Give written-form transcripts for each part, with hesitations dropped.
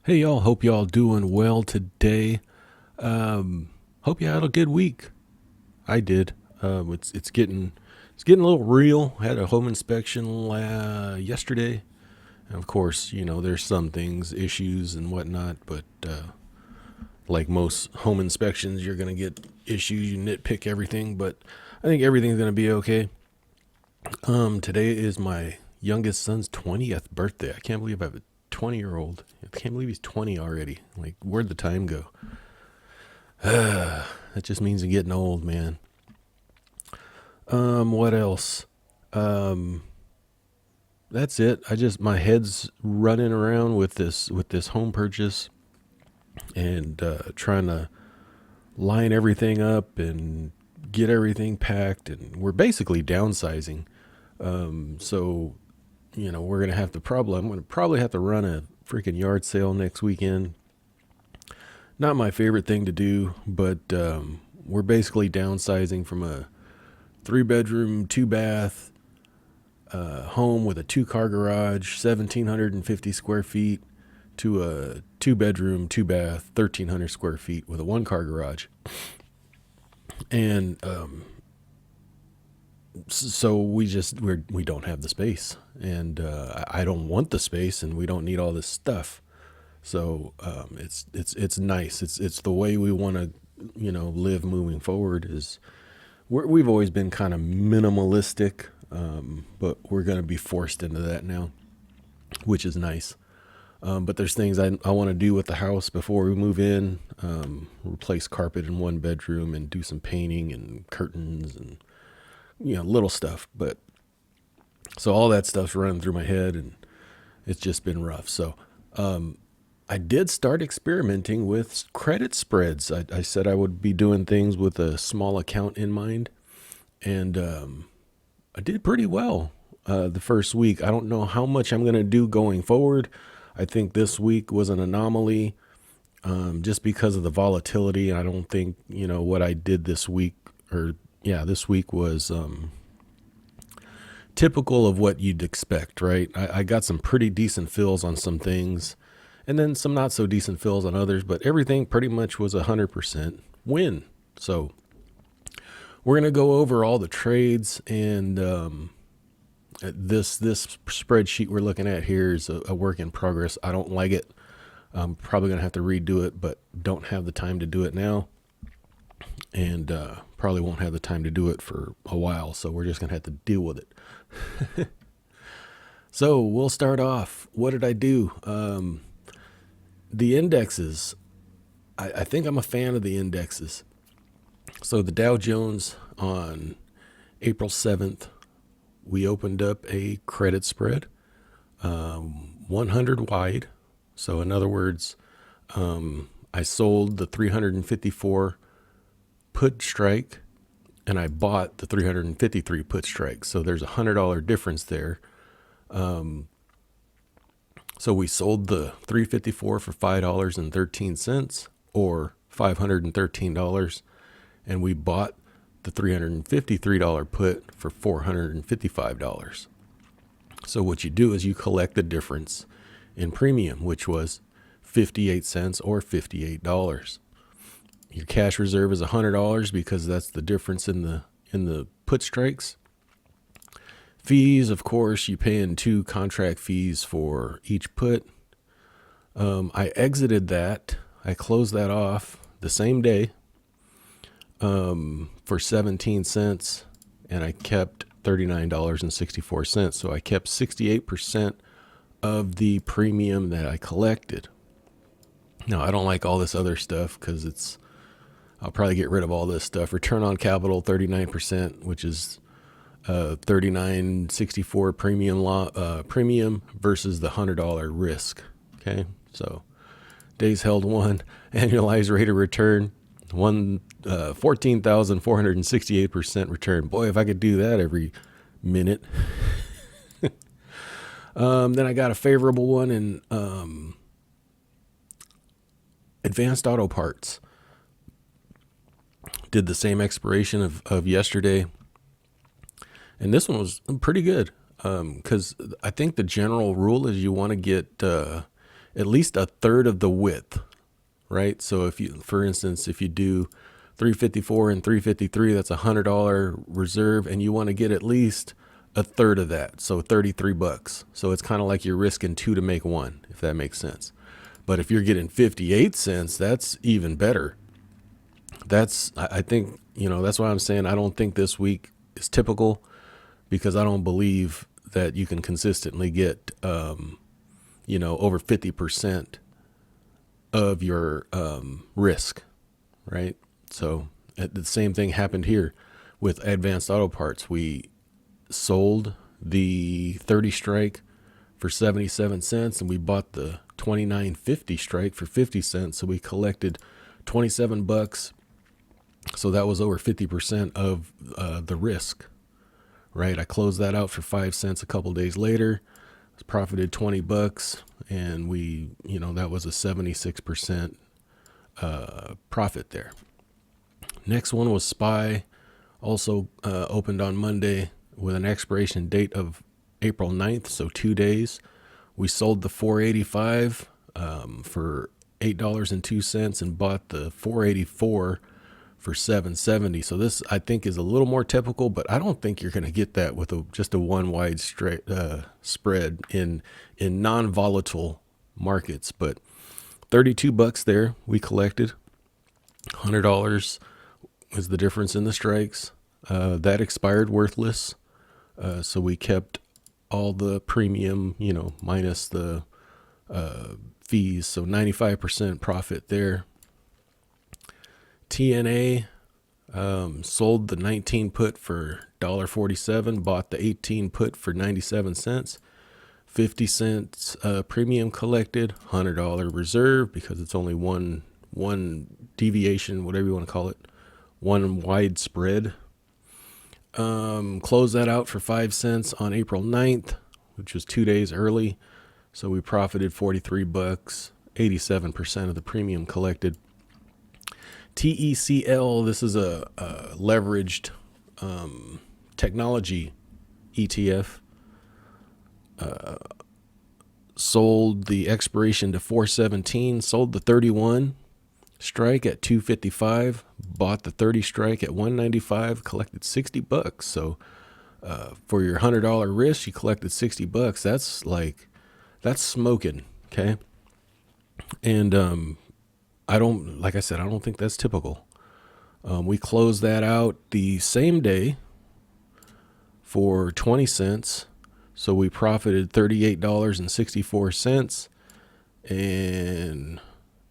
Hey y'all, hope y'all doing well today. Hope you had a good week. I did. It's getting a little real. Had a home inspection yesterday, and of course, there's some things, issues and whatnot. But like most home inspections, you're gonna get issues. You nitpick everything, but I think everything's gonna be okay. Today is my youngest son's 20th birthday. I can't believe I have a 20-year-old. I can't believe he's 20 already. Like, where'd the time go? That just means you're getting old, man. What else? Um, that's it. My head's running around with this home purchase and trying to line everything up and get everything packed, and we're basically downsizing. So we're gonna have to probably I'm gonna probably have to run a freaking yard sale next weekend. Not my favorite thing to do, but we're basically downsizing from a 3 bedroom, 2 bath home with a 2 car garage, 1,750 square feet, to a 2 bedroom, 2 bath, 1,300 square feet with a 1 car garage. And so we don't have the space, and I don't want the space, and we don't need all this stuff. So it's nice. It's the way we want to live moving forward. We've always been kind of minimalistic, but we're going to be forced into that now, which is nice. But there's things I want to do with the house before we move in. Replace carpet in 1 bedroom and do some painting and curtains and little stuff. But so all that stuff's running through my head, and it's just been rough. So I did start experimenting with credit spreads. I said I would be doing things with a small account in mind, and I did pretty well the first week. I don't know how much I'm going to do going forward. I think this week was an anomaly, just because of the volatility. I don't think, what I did this week, or yeah, this week was typical of what you'd expect, right? I got some pretty decent fills on some things, and then some not so decent fills on others, but everything pretty much was 100% win. So we're going to go over all the trades, and this spreadsheet we're looking at here is a work in progress. I don't like it. I'm probably going to have to redo it, but don't have the time to do it now, and probably won't have the time to do it for a while, so we're just going to have to deal with it. So we'll start off. What did I do? The indexes. I think I'm a fan of the indexes. So the Dow Jones on April 7th, we opened up a credit spread, 100 wide. So in other words, I sold the 354 put strike, and I bought the 353 put strike. So there's $100 difference there. So we sold the 354 for $5.13, or $513, and we bought the $353 put for $455. So what you do is you collect the difference in premium, which was 58 cents or $58. Your cash reserve is $100 because that's the difference in the put strikes. Fees, of course, you pay in 2 contract fees for each put. I exited that. I closed that off the same day, for 17 cents, and I kept $39.64. So I kept 68% of the premium that I collected. Now, I don't like all this other stuff because I'll probably get rid of all this stuff. Return on capital, 39%, which is 39.64 premium versus the $100 risk. Okay, so days held 1, annualized rate of return 14,468% return. Boy, if I could do that every minute. Then I got a favorable one in Advanced Auto Parts. Did the same expiration of yesterday. And this one was pretty good, because I think the general rule is you want to get at least a third of the width, right? So if you, for instance, if you do 354 and 353, that's $100 reserve, and you want to get at least a third of that, so $33. So it's kind of like you're risking two to make one, if that makes sense. But if you're getting 58 cents, that's even better. That's, I think, that's why I'm saying I don't think this week is typical, because I don't believe that you can consistently get, over 50% of your risk, right? So the same thing happened here with Advanced Auto Parts. We sold the 30 strike for 77 cents, and we bought the 29.50 strike for 50 cents. So we collected $27. So that was over 50% of the risk, right? I closed that out for 5 cents a couple days later, profited $20, and we, that was a 76% profit there. Next one was SPY, also opened on Monday with an expiration date of April 9th, so 2 days. We sold the 485 for $8.02 and bought the 484 for $7.70. So this, I think, is a little more typical, but I don't think you're going to get that with just a one wide straight spread in non-volatile markets. But $32 there we collected. $100 is the difference in the strikes. That expired worthless. So we kept all the premium, minus the fees. So 95% profit there. TNA sold the 19 put for $1.47, bought the 18 put for 97 cents. 50 cents premium collected, $100 reserve, because it's only one deviation, whatever you want to call it, one wide spread. Closed that out for 5 cents on April 9th, which was 2 days early. So we profited $43, 87% of the premium collected. TECL, this is a leveraged technology ETF. Sold the expiration to 417, sold the 31 strike at 255, bought the 30 strike at 195, collected $60. So for your $100 risk, you collected $60. That's smoking. Okay. And I don't think that's typical. We closed that out the same day for 20 cents. So we profited $38.64 and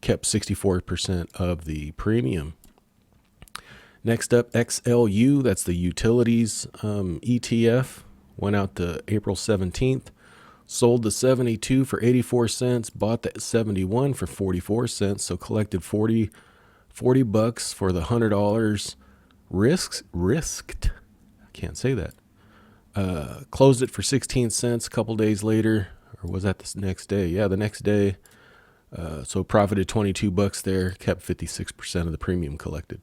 kept 64% of the premium. Next up, XLU, that's the utilities ETF, went out to April 17th. Sold the 72 for 84 cents, bought the 71 for 44 cents, so collected $40 for the $100 risked. I can't say that. Closed it for 16 cents a couple days later, or was that the next day? Yeah, the next day. So profited $22 there, kept 56% of the premium collected.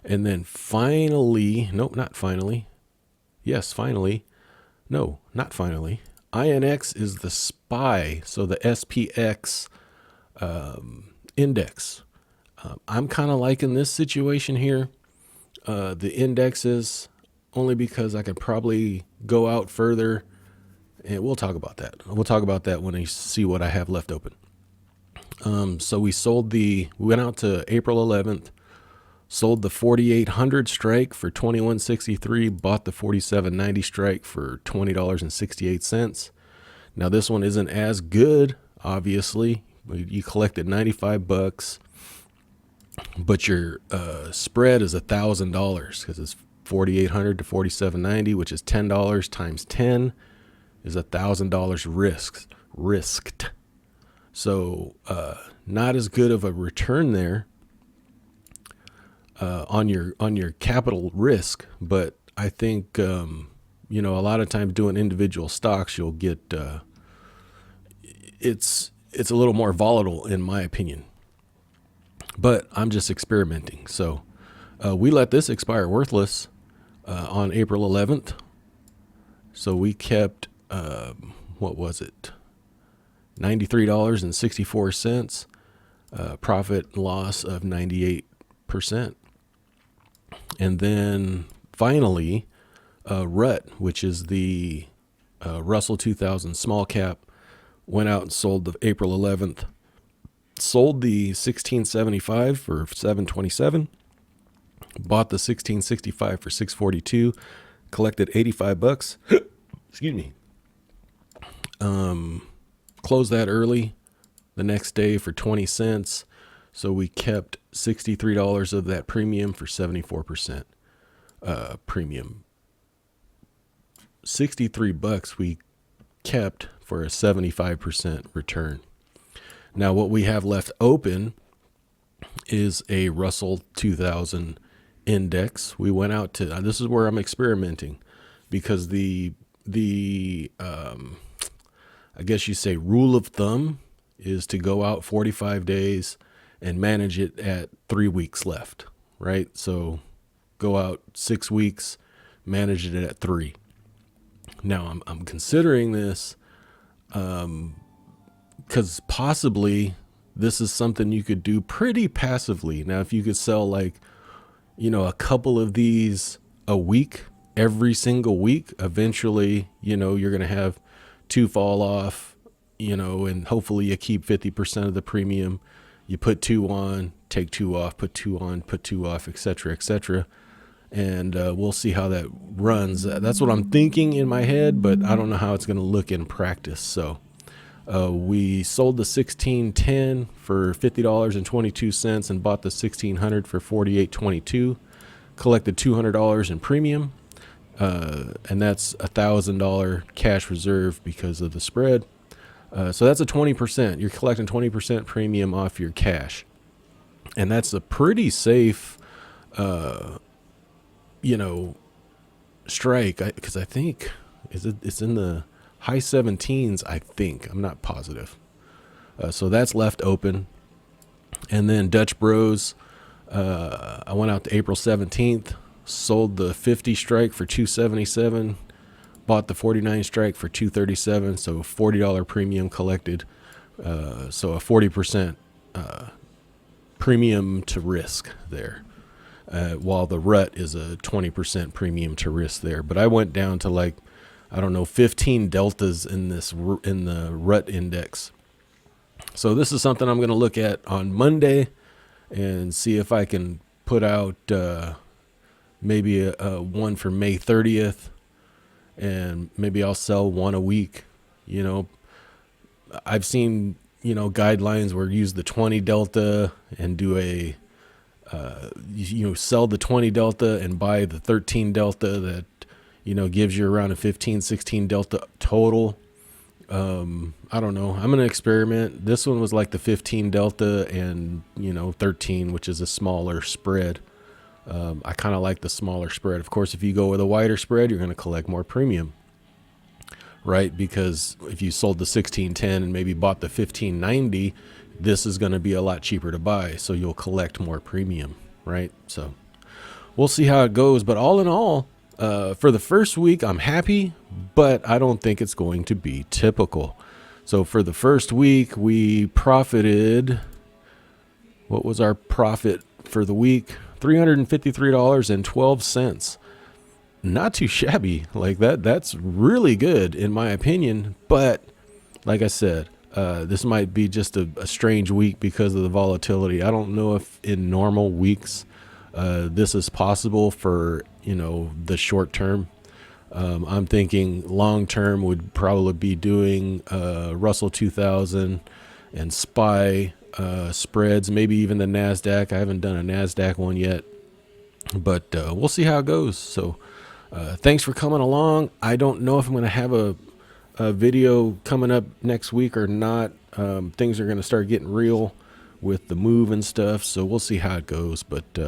And then finally, INX is the SPY, so the SPX index. I'm kind of liking this situation here. The indexes, only because I could probably go out further, and we'll talk about that. We'll talk about that when I see what I have left open. So we went out to April 11th, sold the 4800 strike for $21.63, bought the 4790 strike for $20.68. Now this one isn't as good, obviously. You collected $95, but your spread is $1,000, because it's 4800 to 4790, which is $10 times 10 is $1,000 risked. So not as good of a return there on your capital risk, but I think a lot of times doing individual stocks, you'll get it's a little more volatile in my opinion. But I'm just experimenting. So we let this expire worthless on April 11th. So we kept what was it? $93.64, profit and loss of 98%. And then finally, RUT, which is the Russell 2000 small cap, went out and sold the April 11th, sold the 1675 for 727, bought the 1665 for 642, collected $85. Excuse me. Closed that early the next day for 20 cents. So we kept $63 of that premium for 74% premium. $63 we kept for a 75% return. Now what we have left open is a Russell 2000 index. We went out to, this is where I'm experimenting, because the I guess you say rule of thumb is to go out 45 days and manage it at 3 weeks left, right? So go out 6 weeks, manage it at 3. Now I'm considering this because possibly this is something you could do pretty passively. Now, if you could sell like, a couple of these a week, every single week, eventually, you're going to have 2 fall off, and hopefully you keep 50% of the premium. You put 2 on, take 2 off, put 2 on, put 2 off, etc., etc. And we'll see how that runs. That's what I'm thinking in my head, but I don't know how it's going to look in practice. So we sold the 1610 for $50.22 and bought the 1600 for $48.22. Collected $200 in premium, and that's $1,000 cash reserve because of the spread. So that's a 20%. You're collecting 20% premium off your cash, and that's a pretty safe, strike. Because I think it's in the high 17s. I think, I'm not positive. So that's left open, and then Dutch Bros. I went out to April 17th, sold the 50 strike for $277. Bought the 49 strike for $237, so $40 premium collected. So a 40% premium to risk there, while the RUT is a 20% premium to risk there. But I went down to 15 deltas in the RUT index. So this is something I'm going to look at on Monday and see if I can put out maybe a one for May 30th. And maybe I'll sell 1 a week. I've seen, guidelines where use the 20 delta and do a, sell the 20 delta and buy the 13 delta that, gives you around a 15, 16 delta total. I don't know. I'm going to experiment. This one was like the 15 delta and, 13, which is a smaller spread. I kind of like the smaller spread. Of course, if you go with a wider spread, you're going to collect more premium, right? Because if you sold the 1610 and maybe bought the 1590, this is going to be a lot cheaper to buy. So you'll collect more premium, right? So we'll see how it goes. But all in all, for the first week, I'm happy, but I don't think it's going to be typical. So for the first week, we profited. What was our profit for the week? $353.12. Not too shabby like that. That's really good in my opinion. But like I said, this might be just a strange week because of the volatility. I don't know if in normal weeks this is possible for, the short term. I'm thinking long term would probably be doing Russell 2000 and SPY spreads, maybe even the NASDAQ. I haven't done a NASDAQ one yet, but we'll see how it goes. So thanks for coming along. I don't know if I'm going to have a video coming up next week or not. Things are going to start getting real with the move and stuff, so we'll see how it goes. But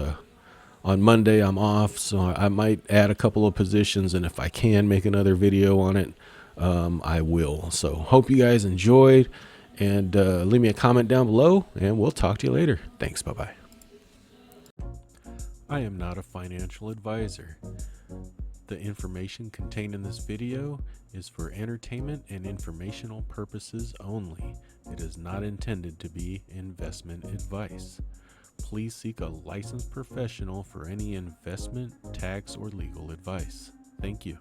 on Monday I'm off, so I might add a couple of positions, and if I can make another video on it, I will. So hope you guys enjoyed. And leave me a comment down below, and we'll talk to you later. Thanks. Bye-bye. I am not a financial advisor. The information contained in this video is for entertainment and informational purposes only. It is not intended to be investment advice. Please seek a licensed professional for any investment, tax, or legal advice. Thank you.